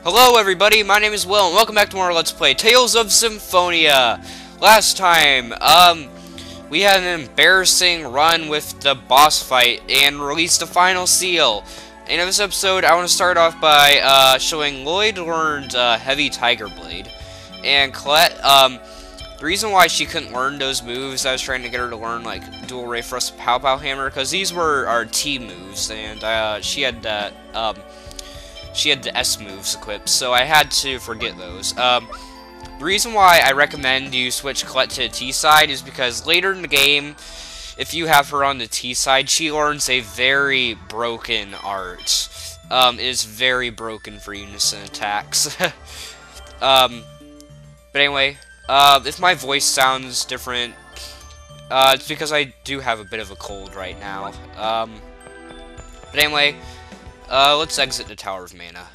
Hello everybody, my name is Will, and welcome back to more Let's Play Tales of Symphonia. Last time, we had an embarrassing run with the boss fight and released the final seal. In this episode, I want to start off by, showing Lloyd learned, Heavy Tiger Blade. And Colette, the reason why she couldn't learn those moves, I was trying to get her to learn, like, Dual Ray Thrust Pow Pow Hammer, because these were our T moves, and, she had that, she had the S moves equipped, so I had to forget those. The reason why I recommend you switch Colette to the T side is because later in the game, if you have her on the T side, she learns a very broken art. It is very broken for unison attacks. But anyway, if my voice sounds different, it's because I do have a bit of a cold right now. But anyway, let's exit the Tower of Mana.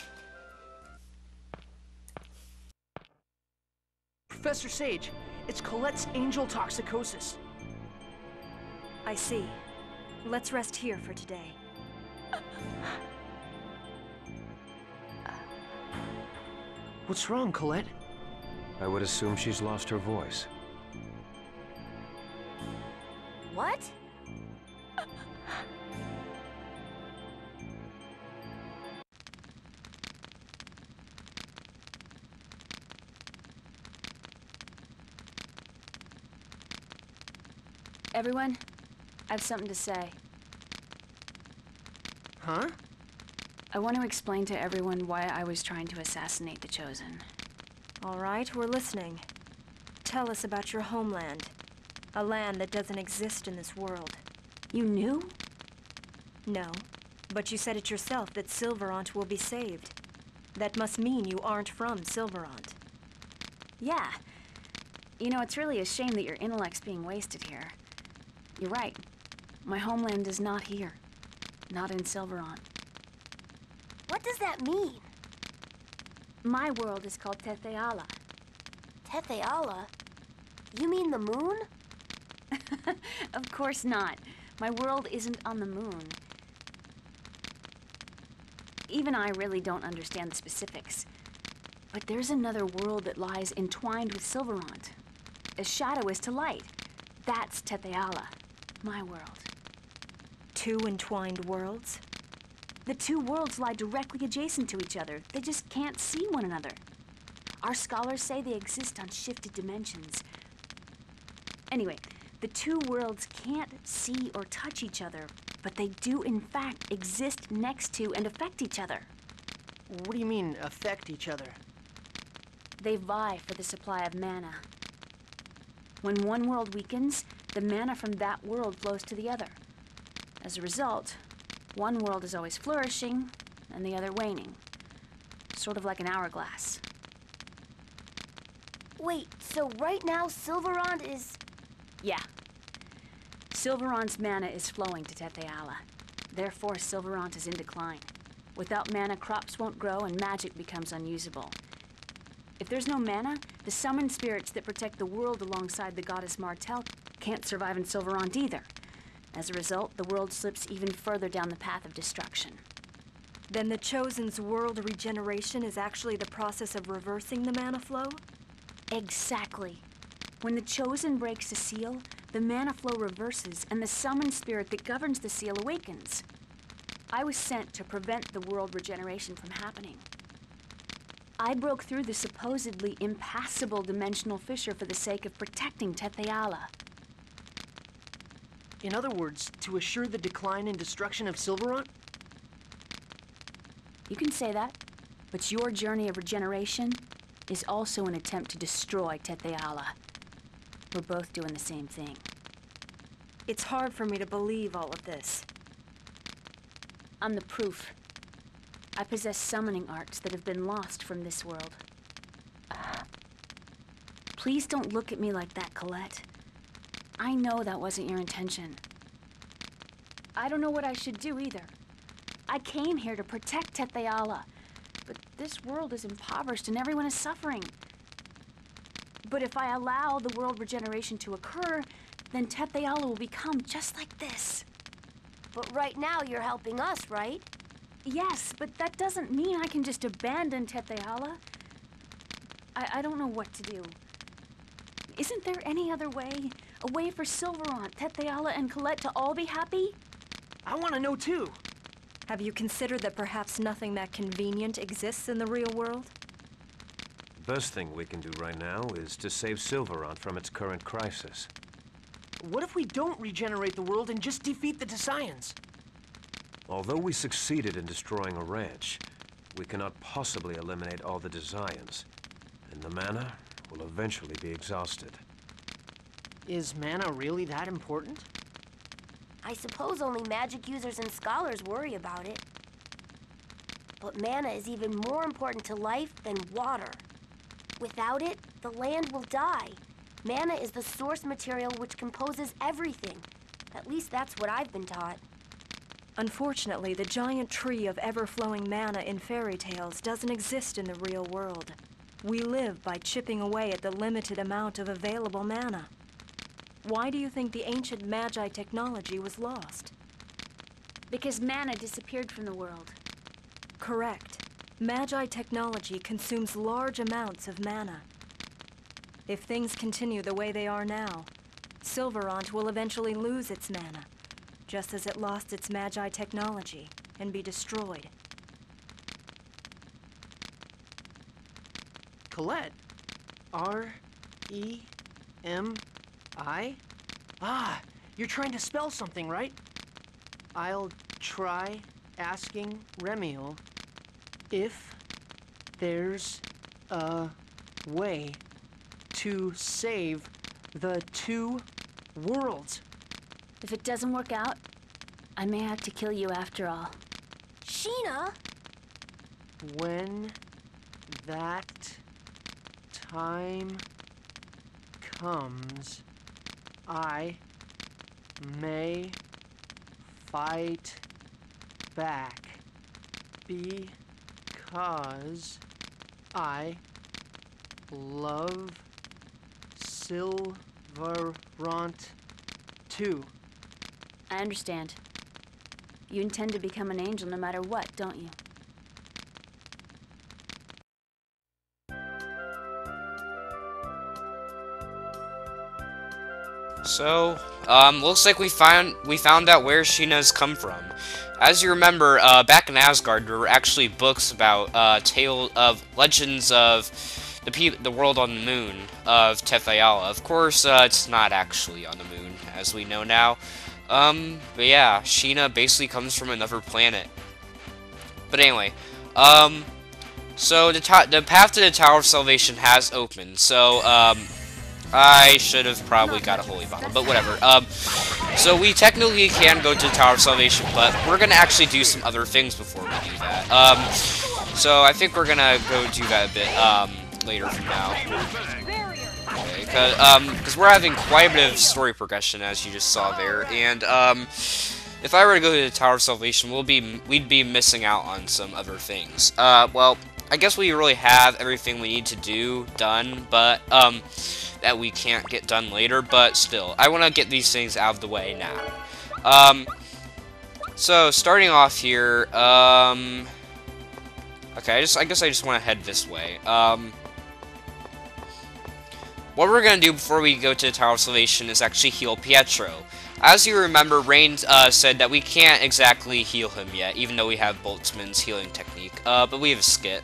Professor Sage, it's Colette's angel toxicosis. I see. Let's rest here for today. What's wrong, Colette? I would assume she's lost her voice. What? Everyone, I have something to say. Huh? I want to explain to everyone why I was trying to assassinate the Chosen. All right, we're listening. Tell us about your homeland. A land that doesn't exist in this world. You knew? No, but you said it yourself that Silverant will be saved. That must mean you aren't from Silverant. Yeah. You know, it's really a shame that your intellect's being wasted here. You're right. My homeland is not here. Not in Silverant. What does that mean? My world is called Tetheala. Tetheala? You mean the moon? Of course not. My world isn't on the moon. Even I really don't understand the specifics. But there's another world that lies entwined with Silverant. As shadow is to light. That's Tetheala. My world. Two entwined worlds? The two worlds lie directly adjacent to each other. They just can't see one another. Our scholars say they exist on shifted dimensions. Anyway, the two worlds can't see or touch each other, but they do in fact exist next to and affect each other. What do you mean, affect each other? They vie for the supply of mana. When one world weakens, the mana from that world flows to the other. As a result, one world is always flourishing, and the other waning. Sort of like an hourglass. Wait, so right now Silverant is... Yeah. Silverant's mana is flowing to Tetheala. Therefore, Silverant is in decline. Without mana, crops won't grow and magic becomes unusable. If there's no mana, the summoned spirits that protect the world alongside the goddess Martel can't survive in Silverant either. As a result, the world slips even further down the path of destruction. Then the Chosen's world regeneration is actually the process of reversing the mana flow? Exactly. When the Chosen breaks the seal, the mana flow reverses and the summoned spirit that governs the seal awakens. I was sent to prevent the world regeneration from happening. I broke through the supposedly impassable dimensional fissure for the sake of protecting Tetheala. In other words, to assure the decline and destruction of Silverant? You can say that, but your journey of regeneration is also an attempt to destroy Tetheala. We're both doing the same thing. It's hard for me to believe all of this. I'm the proof. I possess summoning arts that have been lost from this world. Please don't look at me like that, Colette. I know that wasn't your intention. I don't know what I should do either. I came here to protect Tetheala, but this world is impoverished and everyone is suffering. But if I allow the world regeneration to occur, then Tetheala will become just like this. But right now you're helping us, right? Yes, but that doesn't mean I can just abandon Tetheala. I don't know what to do. Isn't there any other way? A way for Silverant, Tetheala, and Colette to all be happy? I want to know too. Have you considered that perhaps nothing that convenient exists in the real world? The best thing we can do right now is to save Silverant from its current crisis. What if we don't regenerate the world and just defeat the Desians? Although we succeeded in destroying a ranch, we cannot possibly eliminate all the Desians, and the mana will eventually be exhausted. Is mana really that important? I suppose only magic users and scholars worry about it. But mana is even more important to life than water. Without it, the land will die. Mana is the source material which composes everything. At least that's what I've been taught. Unfortunately, the giant tree of ever-flowing mana in fairy tales doesn't exist in the real world. We live by chipping away at the limited amount of available mana. Why do you think the ancient Magi technology was lost? Because mana disappeared from the world. Correct. Magi technology consumes large amounts of mana. If things continue the way they are now, Silverant will eventually lose its mana, just as it lost its Magi technology and be destroyed. Colette? R-E-M-I? Ah, you're trying to spell something, right? I'll try asking Remiel if there's a way to save the two worlds. If it doesn't work out, I may have to kill you after all. Sheena? When that time comes, I may fight back because I love Silverant too. I understand. You intend to become an angel no matter what, don't you? So, looks like we found out where Sheena's come from. As you remember, back in Asgard, there were actually books about legends of the world on the moon of Tetheala. Of course, it's not actually on the moon, as we know now. But yeah, Sheena basically comes from another planet. But anyway, so the path to the Tower of Salvation has opened. So, I should have probably got a holy bottle, but whatever. So we technically can go to the Tower of Salvation, but we're gonna actually do some other things before we do that. So I think we're gonna go do that a bit, later from now. Okay, because we're having quite a bit of story progression, as you just saw there, and, if I were to go to the Tower of Salvation, we'd be missing out on some other things. Well, I guess we really have everything we need to do done, but, that we can't get done later, but still, I want to get these things out of the way now. So, starting off here, okay, I guess I just want to head this way. What we're gonna do before we go to the Tower of Salvation is actually heal Pietro. As you remember, Rain said that we can't exactly heal him yet, even though we have Boltzmann's healing technique, but we have a skit.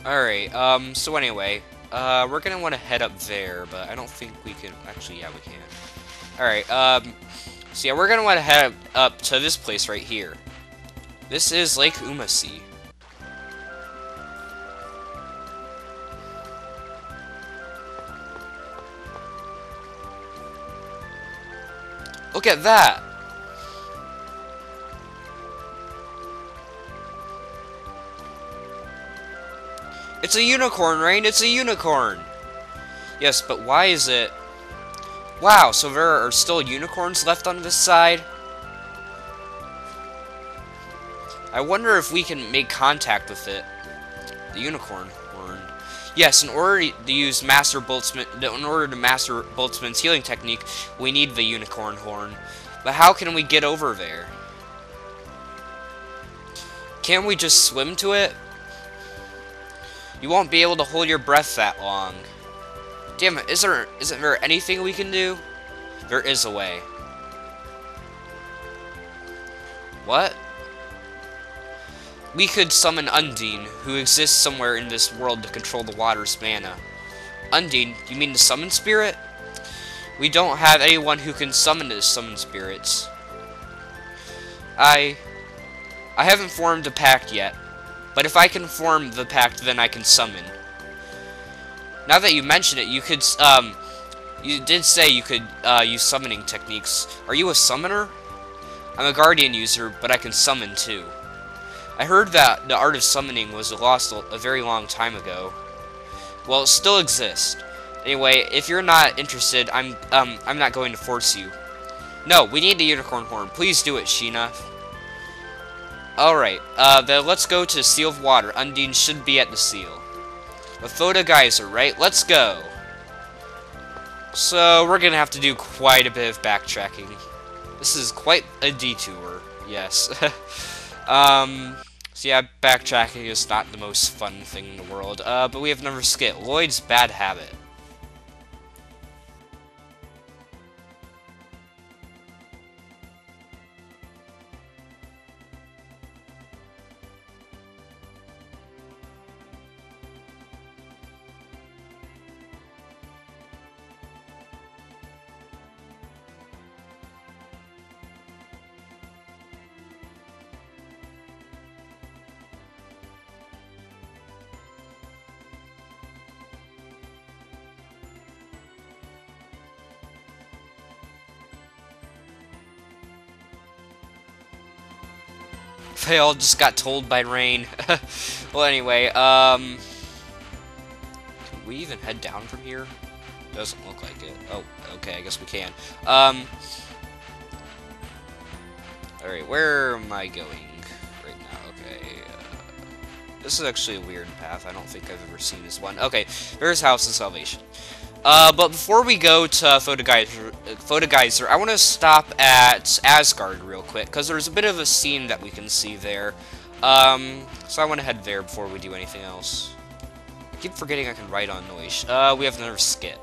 Alright, so anyway, we're gonna want to head up there, but I don't think we can, actually, yeah, we can. Alright, so yeah, we're gonna want to head up to this place right here. This is Lake Umasi. Look at that! It's a unicorn, Rain! It's a unicorn! Yes, but why is it... Wow, so there are still unicorns left on this side? I wonder if we can make contact with it. The unicorn horn. Yes, in order to use Master Boltzmann's healing technique, we need the unicorn horn. But how can we get over there? Can't we just swim to it? You won't be able to hold your breath that long. Damn it, isn't there anything we can do? There is a way. What? We could summon Undine, who exists somewhere in this world to control the water's mana. Undine? You mean the summon spirit? We don't have anyone who can summon spirits. I haven't formed a pact yet, but if I can form the pact, then I can summon. Now that you mention it, you could, you did say you could, use summoning techniques. Are you a summoner? I'm a guardian user, but I can summon too. I heard that the art of summoning was lost a very long time ago. Well, it still exists. Anyway, if you're not interested, I'm not going to force you. No, we need the unicorn horn. Please do it, Sheena. Alright, then let's go to Seal of Water. Undine should be at the seal. The Photo Geyser, right? Let's go. So, we're gonna have to do quite a bit of backtracking. This is quite a detour, yes. So yeah, backtracking is not the most fun thing in the world. But we have another skit, Lloyd's Bad Habit. They all just got told by Rain. Well, anyway, can we even head down from here? Doesn't look like it. Oh, okay, I guess we can. Alright, where am I going right now? Okay, this is actually a weird path. I don't think I've ever seen this one. Okay, there's House of Salvation. But before we go to Photo Geyser, I want to stop at Asgard real quick, because there's a bit of a scene that we can see there. So I want to head there before we do anything else. I keep forgetting I can write on noise. We have another skit.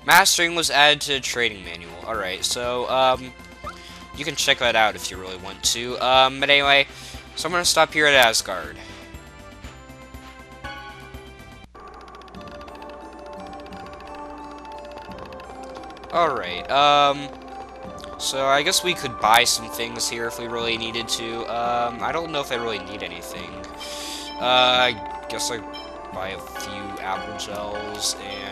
Mastering was added to the trading manual. Alright, so, you can check that out if you really want to. But anyway, so I'm gonna stop here at Asgard. Alright, so I guess we could buy some things here if we really needed to. I don't know if I really need anything. I guess I buy a few apple gels and,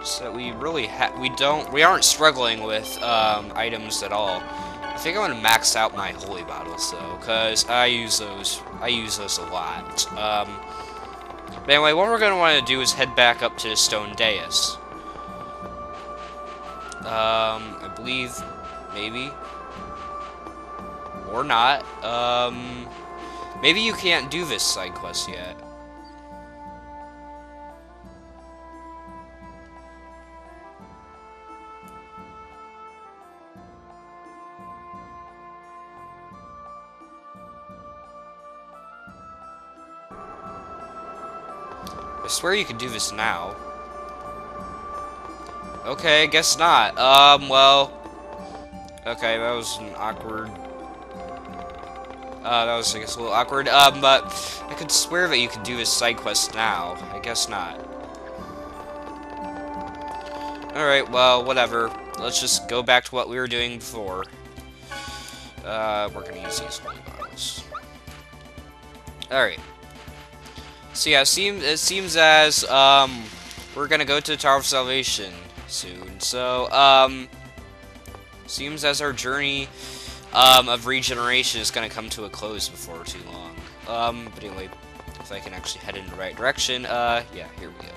So we really we aren't struggling with items at all. I think I'm gonna max out my holy bottles though, cause I use those a lot. But anyway, what we're gonna want to do is head back up to the stone dais. I believe, maybe, or not. Maybe you can't do this side quest yet. I swear you could do this now. Okay, I guess not. Well... Okay, that was an awkward... that was, I guess, a little awkward. But I could swear that you could do this side quest now. I guess not. Alright, well, whatever. Let's just go back to what we were doing before. We're gonna use these holy bottles. Alright. So yeah, it seems as, we're gonna go to the Tower of Salvation soon. So, seems as our journey, of regeneration is gonna come to a close before too long. But anyway, if I can actually head in the right direction, yeah, here we go.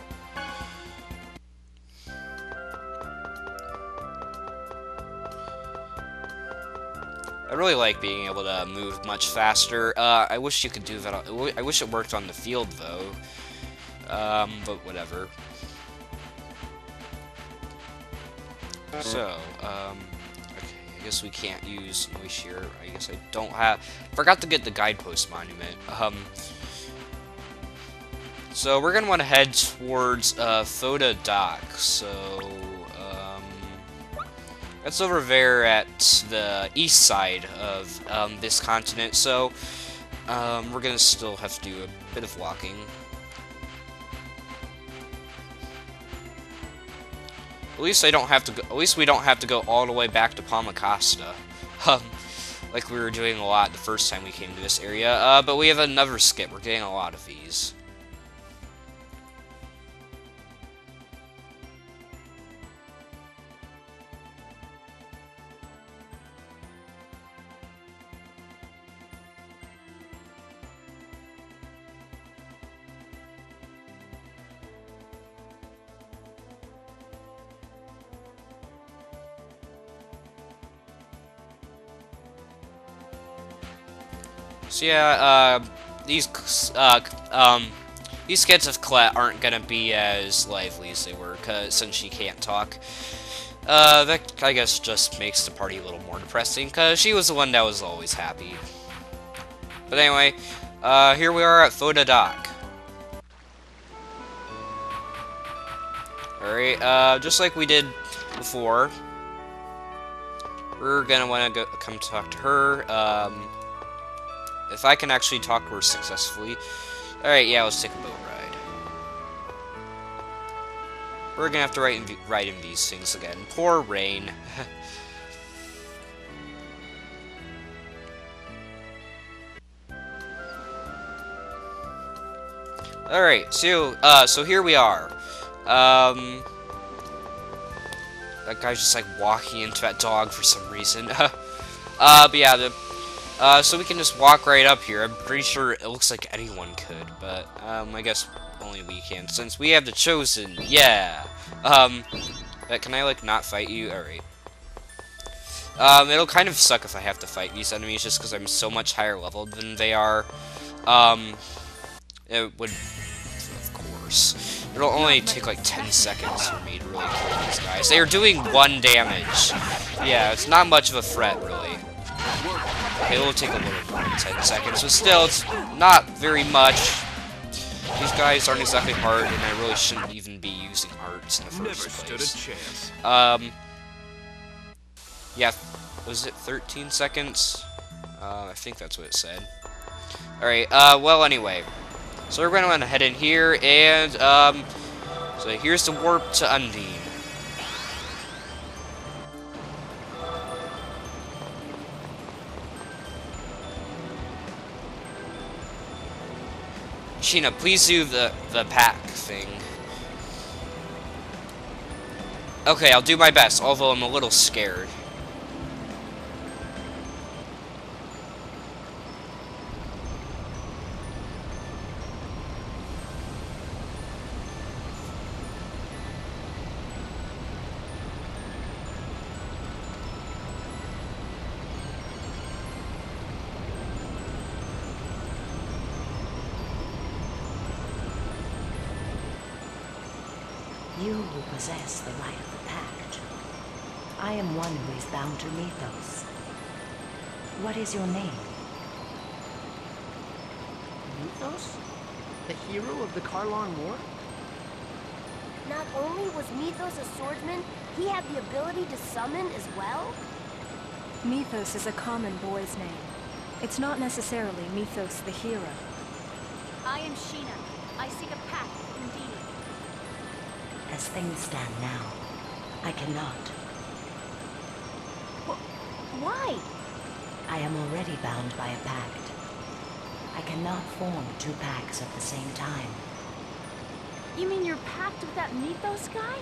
I really like being able to move much faster. I wish you could do that. I wish it worked on the field, though. But whatever. So, okay, I guess we can't use Noise here. I guess I don't have... Forgot to get the guidepost monument. So we're gonna want to head towards, Foda Dock. So, that's over there at the east side of this continent, so we're gonna still have to do a bit of walking. At least I don't have to go. At least we don't have to go all the way back to Palma Costa, like we were doing a lot the first time we came to this area. But we have another skip. We're getting a lot of these. So yeah, these skits of Colette aren't gonna be as lively as they were, since she can't talk. That, I guess, just makes the party a little more depressing, because she was the one that was always happy. But anyway, here we are at Foda Dock. Alright, just like we did before, we're gonna want to come talk to her. If I can actually talk to her successfully. Alright, yeah, let's take a boat ride. We're gonna have to ride in these things again. Poor Rain. Alright, so here we are. That guy's just like walking into that dog for some reason. But yeah, so we can just walk right up here. I'm pretty sure it looks like anyone could, but, I guess only we can, since we have the Chosen, yeah! But can I, like, not fight you? Alright. It'll kind of suck if I have to fight these enemies, just because I'm so much higher level than they are. It would, of course. It'll only take, like, 10 seconds for me to really kill these guys. They are doing 1 damage. Yeah, it's not much of a threat, really. Okay, it'll take a little more than 10 seconds, but still, it's not very much. These guys aren't exactly hard, and I really shouldn't even be using hearts in the first place. Yeah, was it 13 seconds? I think that's what it said. Alright, well, anyway. So we're going to want to head in here, and, so here's the warp to Undine. Sheena, please do the pack thing. Okay, I'll do my best, although I'm a little scared. You who possess the right of the Pact. I am one who is bound to Mythos. What is your name? Mythos? The hero of the Karlon War? Not only was Mythos a swordsman, he had the ability to summon as well? Mythos is a common boy's name. It's not necessarily Mythos the hero. I am Sheena. I seek a pact with Undine. As things stand now, I cannot. Why? I am already bound by a pact. I cannot form two pacts at the same time. You mean your pact with that Mythos guy?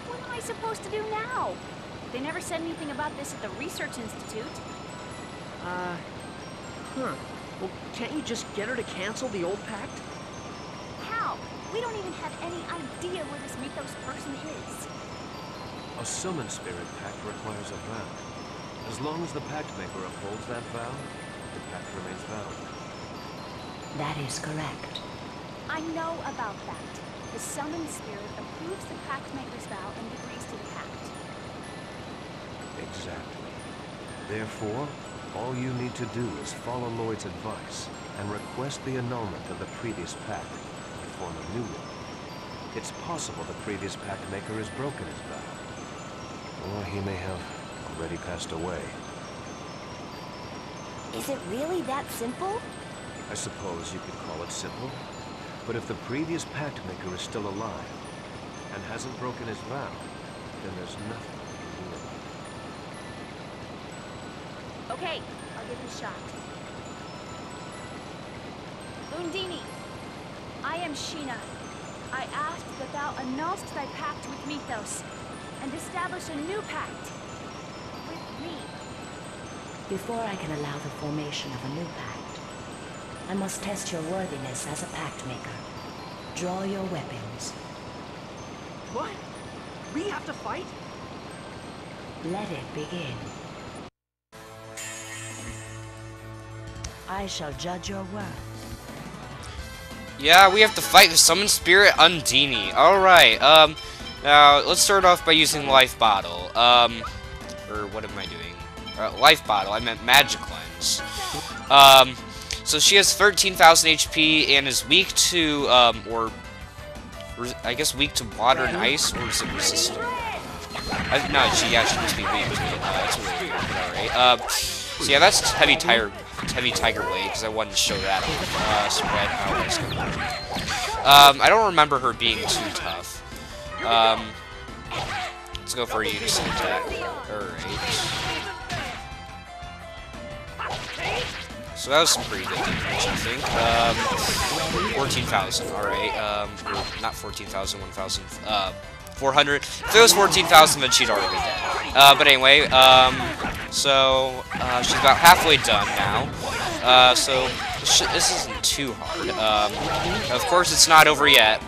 What am I supposed to do now? They never said anything about this at the Research Institute. Well, can't you just get her to cancel the old pact? How? We don't even have any idea where this Mythos person is. A summon spirit pact requires a vow. As long as the pact maker upholds that vow, the pact remains valid. That is correct. I know about that. The summoned spirit approves the pact maker's vow and agrees to the pact. Exactly. Therefore, all you need to do is follow Lloyd's advice and request the annulment of the previous pact and form a new one. It's possible the previous pact maker has broken his vow. Or he may have already passed away. Is it really that simple? I suppose you could call it simple. But if the previous pact maker is still alive and hasn't broken his vow, then there's nothing we can do about it. Okay, I'll give it a shot. Undine, I am Sheena. I ask that thou annulst thy pact with Mythos and establish a new pact with me. Before I can allow the formation of a new pact, I must test your worthiness as a pact maker. Draw your weapons. What? We have to fight? Let it begin. I shall judge your worth. Yeah, we have to fight the Summon Spirit Undine. Alright, now, let's start off by using Life Bottle. Or what am I doing? Life Bottle, I meant Magic Lens. So she has 13,000 HP and is weak to, I guess weak to water and ice, or is it resistant? No, she must be weak to it. That's really weird, but alright. So yeah, that's Heavy Tiger Blade, because I wanted to show that spread how it's going to work. I don't remember her being too tough. Let's go for a unison attack. Alright. So that was some pretty good damage, I think. 14,000, alright. Not 14,000, 1,000, 400. If it was 14,000, then she'd already be dead. But anyway, so, she's about halfway done now. So, this isn't too hard. Of course, it's not over yet.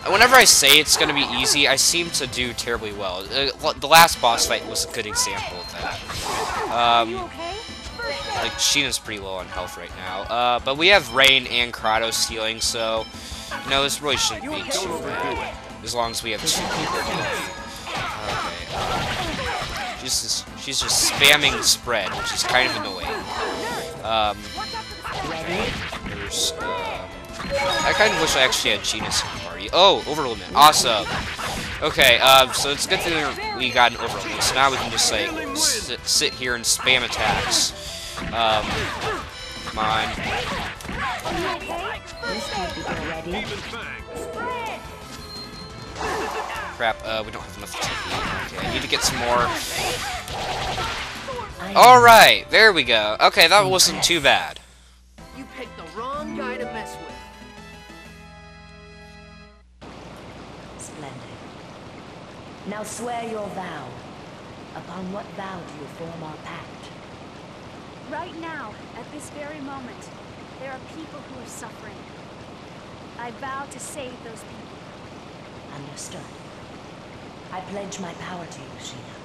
Whenever I say it's gonna be easy, I seem to do terribly well. The last boss fight was a good example of that. Like, Sheena's pretty low on health right now. But we have Rain and Kratos healing, so, you know, this really shouldn't be too bad. As long as we have two people healing. Okay, she's just spamming spread, which is kind of annoying. I kind of wish I actually had Genius in the party. Oh, overlimit. Awesome. Okay, so it's a good thing we got an overlimit. So now we can just, like, sit here and spam attacks. Come on. Crap, we don't have enough TP. Okay, I need to get some more. Alright, there we go. Okay, that wasn't too bad. You picked the wrong guy to mess with. Splendid. Now swear your vow. Upon what vow do you form our pact? Right now, at this very moment, there are people who are suffering. I vow to save those people. Understood. I pledge my power to you, Sheena.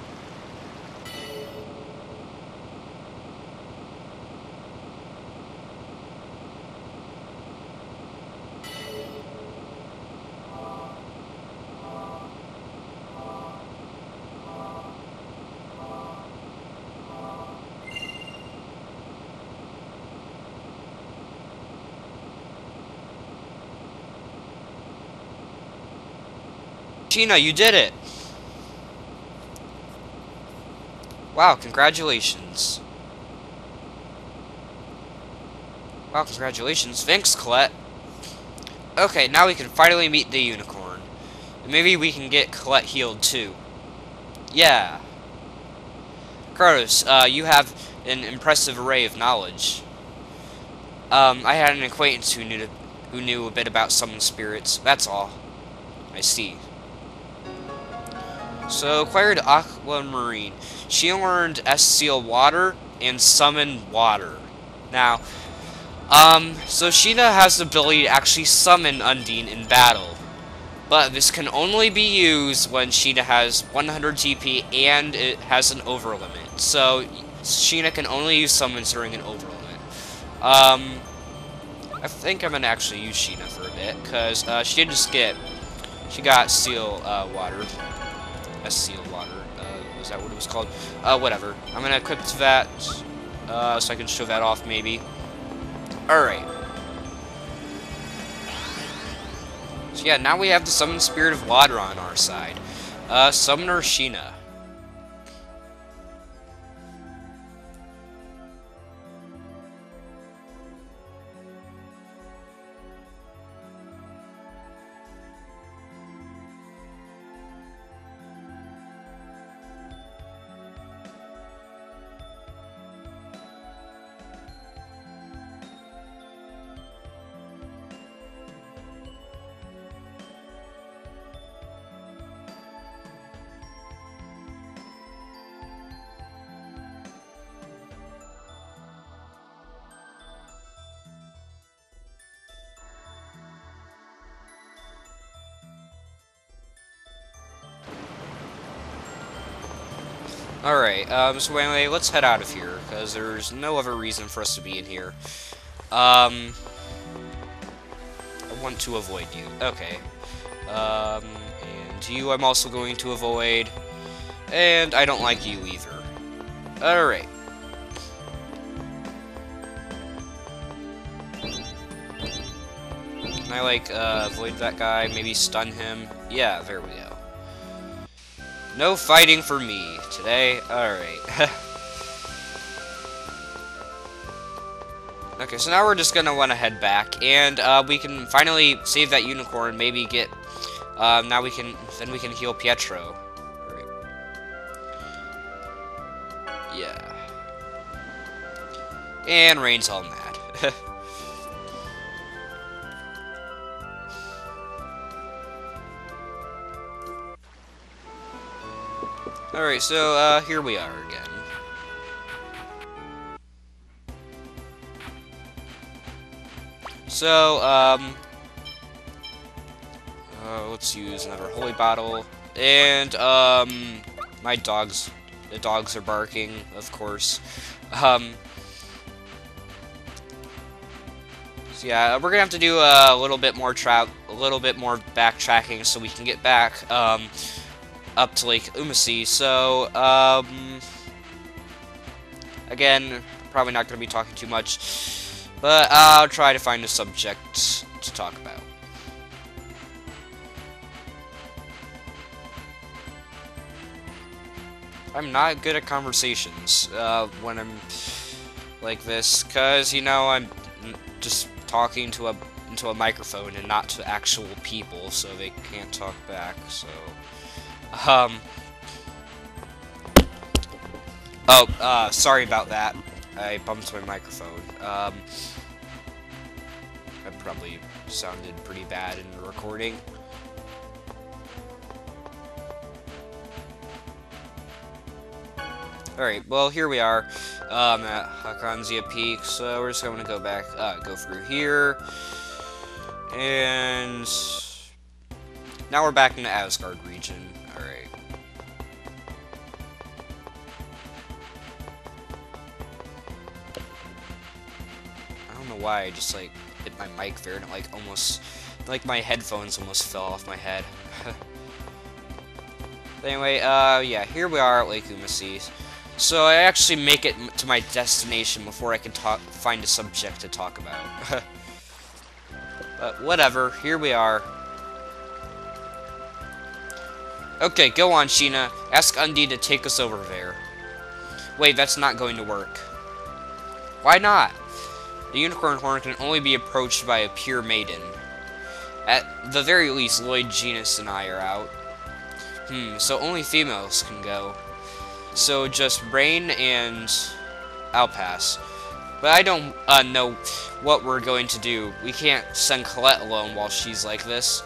Sheena, you did it! Wow, congratulations. Wow, congratulations. Thanks, Colette. Okay, now we can finally meet the unicorn. And maybe we can get Colette healed, too. Yeah. Carlos, you have an impressive array of knowledge. I had an acquaintance who knew a bit about summoned spirits. That's all. I see. So, acquired Aquamarine. She learned S-Seal Water and Summon Water. Now, so Sheena has the ability to actually summon Undine in battle. But this can only be used when Sheena has 100 TP and it has an over limit. So, Sheena can only use summons during an over limit. I think I'm gonna actually use Sheena for a bit, because she did just she got Seal Water. S-Seal Water. Was that what it was called? Whatever. I'm gonna equip that, so I can show that off, maybe. Alright. So yeah, now we have the Summoned Spirit of Water on our side. Summoner Sheena. Alright, so anyway, let's head out of here, because there's no other reason for us to be in here. I want to avoid you. Okay. And you I'm also going to avoid. And I don't like you either. Alright. Can I, like, avoid that guy? Maybe stun him? Yeah, there we go. No fighting for me today. Alright. Okay, so now we're just gonna want to head back, and we can finally save that unicorn. Maybe get. Now we can. Then we can heal Pietro. Alright. Yeah. And Rain's all mad. Alright, so, here we are again. So, let's use another holy bottle. And, the dogs are barking, of course. So yeah, we're gonna have to do a little bit more backtracking so we can get back, up to Lake Umasi. So, again, probably not going to be talking too much, but I'll try to find a subject to talk about. I'm not good at conversations when I'm like this, because, you know, I'm just talking to into a microphone and not to actual people, so they can't talk back, so... sorry about that. I bumped my microphone. That probably sounded pretty bad in the recording. Alright, well, here we are at Hakanzia Peak, so we're just going to go back, go through here, and now we're back in the Asgard region. Alright. I don't know why I just, like, hit my mic there, and it, like, almost, like, my headphones almost fell off my head. Anyway, yeah, here we are at Lake Umasis. So I actually make it to my destination before I can find a subject to talk about. But whatever, here we are. Okay, go on, Sheena. Ask Undine to take us over there. Wait, that's not going to work. Why not? The unicorn horn can only be approached by a pure maiden. At the very least, Lloyd, Genus, and I are out. So only females can go. So just Rain and I'll pass. But I don't know what we're going to do. We can't send Colette alone while she's like this.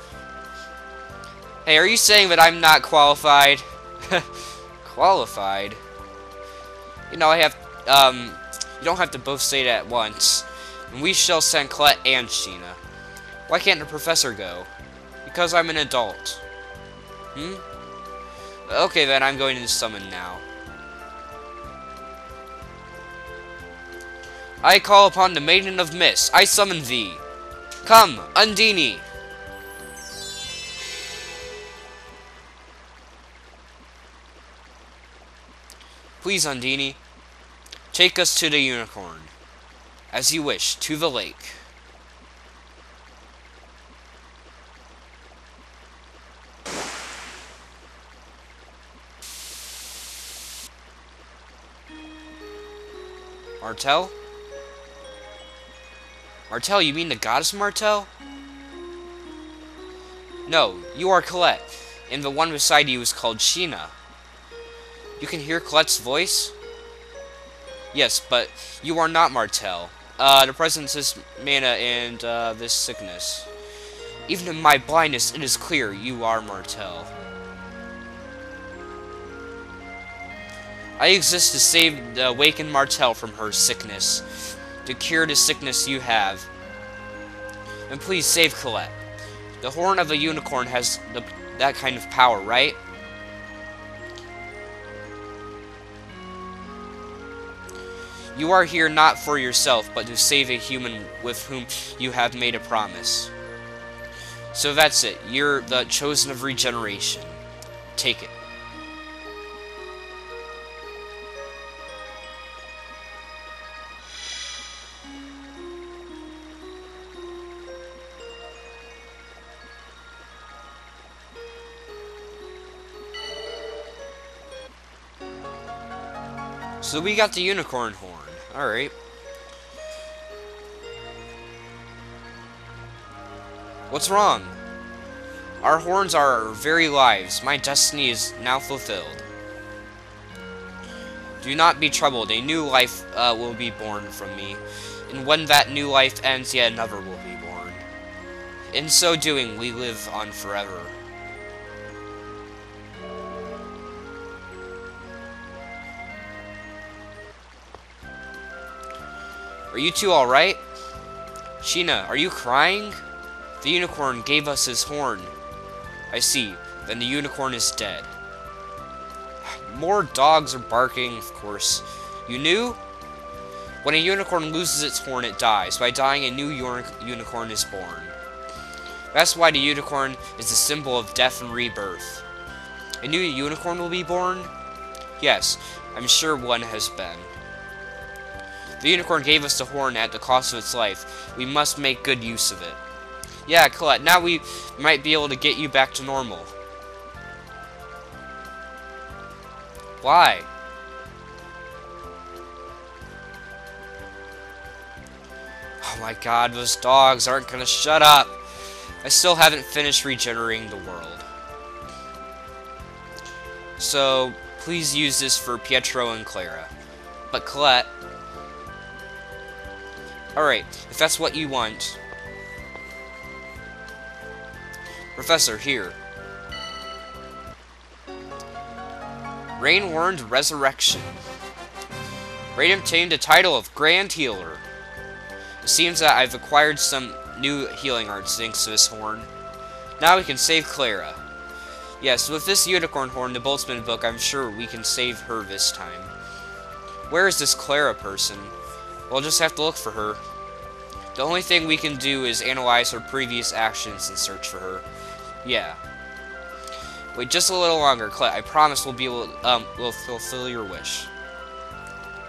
Hey, are you saying that I'm not qualified? Qualified? You know, you don't have to both say that at once. And we shall send Colette and Sheena. Why can't the professor go? Because I'm an adult. Okay, then I'm going to summon now. I call upon the Maiden of Mist. I summon thee. Come, Undine. Please, Undine, take us to the unicorn. As you wish, to the lake. Martel? Martel, you mean the goddess Martel? No, you are Colette, and the one beside you is called Sheena. You can hear Colette's voice? Yes, but you are not Martel. The presence is mana and this sickness. Even in my blindness, it is clear you are Martel. I exist to save the awakened Martel from her sickness, to cure the sickness you have. And please save Colette. The horn of a unicorn has that kind of power, right? You are here not for yourself, but to save a human with whom you have made a promise. So that's it. You're the chosen of regeneration. Take it. So we got the unicorn horn. Alright. What's wrong? Our horns are our very lives. My destiny is now fulfilled. Do not be troubled. A new life will be born from me. And when that new life ends, yet another will be born. In so doing, we live on forever. Are you two alright? Sheena, are you crying? The unicorn gave us his horn. I see. Then the unicorn is dead. More dogs are barking, of course. You knew? When a unicorn loses its horn, it dies. By dying, a new unicorn is born. That's why the unicorn is the symbol of death and rebirth. A new unicorn will be born? Yes, I'm sure one has been. The unicorn gave us the horn at the cost of its life. We must make good use of it. Yeah, Colette, now we might be able to get you back to normal. Why? Oh my god, those dogs aren't gonna shut up. I still haven't finished regenerating the world. So, please use this for Pietro and Clara. But Colette... Alright, if that's what you want. Professor, here. Rain warned resurrection. Ready to obtain the title of Grand Healer. It seems that I've acquired some new healing arts thanks to this horn. Now we can save Clara. Yes, with this unicorn horn, the Boltzmann book, I'm sure we can save her this time. Where is this Clara person? We'll just have to look for her. The only thing we can do is analyze her previous actions and search for her. Yeah. Wait just a little longer, Clara. I promise we'll be able to, we'll fulfill your wish.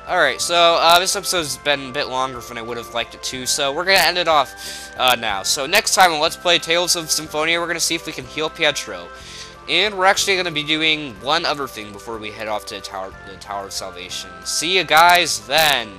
Alright, so, this episode's been a bit longer than I would have liked it to, so we're gonna end it off, now. So, next time on Let's Play Tales of Symphonia, we're gonna see if we can heal Pietro. And we're actually gonna be doing one other thing before we head off to the Tower of Salvation. See you guys then!